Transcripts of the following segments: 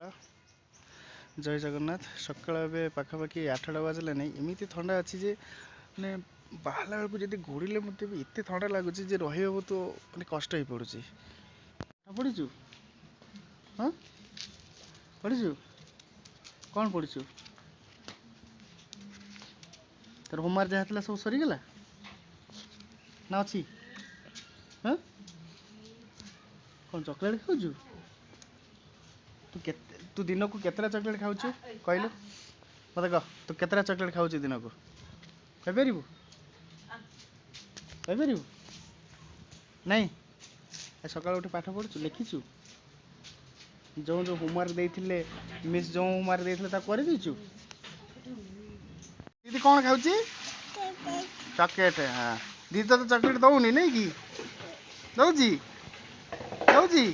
जय जगन्नाथ सकाल ए पाखापाखि 8टा बाजिला नहीं एमती थंडा अच्छी जे मैंने बाहर बेलू जब घोड़े मत एत थंडा लगुच रही तो मैंने कष्ट हो पड़ुची पढ़ीचु हाँ पढ़ीचु कौन पढ़ीचु तर होमवर्क जहाँ सब सरीगला ना अच्छी हाँ कौन चॉकलेट खाऊ तू दिन को केतरा चॉकलेट खाऊ कहलु मत कह तू केतरा चॉकलेट खाऊ दिन को कहीपर कहीपर नहीं सकाल उठी पाठ पढ़ु लिखीचु जो जो होमवर्क देते मिस जो होमवर्क देते कर दीचु दीदी कौन खाऊ चॉकलेट हाँ दीदी तो चॉकलेट दौनी नहीं कि दौजी दौजी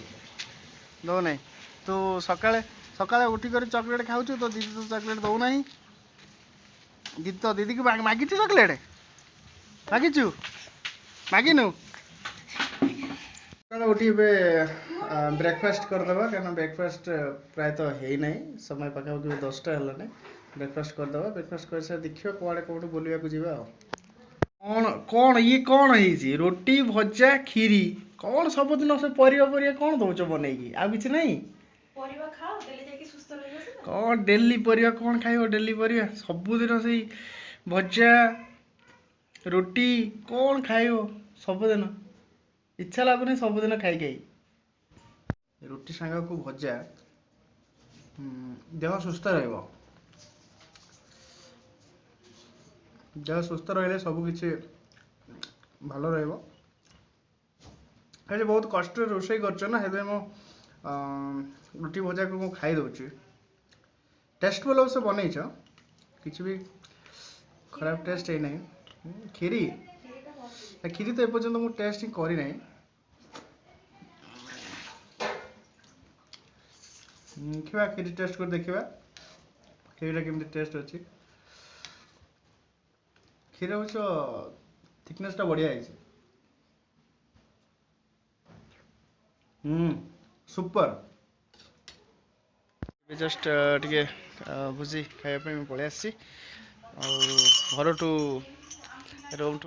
दौ नहीं तू सकाଳେ सकाଳେ उठिकर चॉकलेट खाऊ तो दीदी तो चॉकलेट दौना दीदी तो दीदी की मागी चॉकलेट मागिचु मागिनु सकाଳେ उठी ब्रेकफास्ट करदे क्या ब्रेकफास्ट प्रायतः है ना समय पाखापाखि 10टा है ब्रेकफास्ट करदे ब्रेकफास्ट कर सारे देखिए कौड़े कौट बुलवा जावा कौन कौन ये कौन है रोटी भजा खीरी कौन सबुदिन से परिया कौन दौच बनईकी आ कि नहीं कौन डेली परिया कौन खाइब डेली परिया सबुदिन से भजा रोटी कौन खाइब सबुदिन इच्छा लगुनि सबुदिन खाई खाई रोटी सांग को भजा देह सुस्थ देह सुस्थ रही सबकि भल रही बहुत कष्ट रोषे कर रुटी भजा को मु खाई दौची टेस्ट वाला से बनई किसी भी खराब टेस्ट है नहीं खीरी खीरी तो एपर्तंत मुझे टेस्ट ही करी नहीं देखा खीरी टेस्ट कर देखा खीरी केमती टेस्ट अच्छी क्षीर अवश्य थिकनेस टा बढ़िया है सुपर जस्ट टिके भोजी खाया पड़े आसी घर टू रूम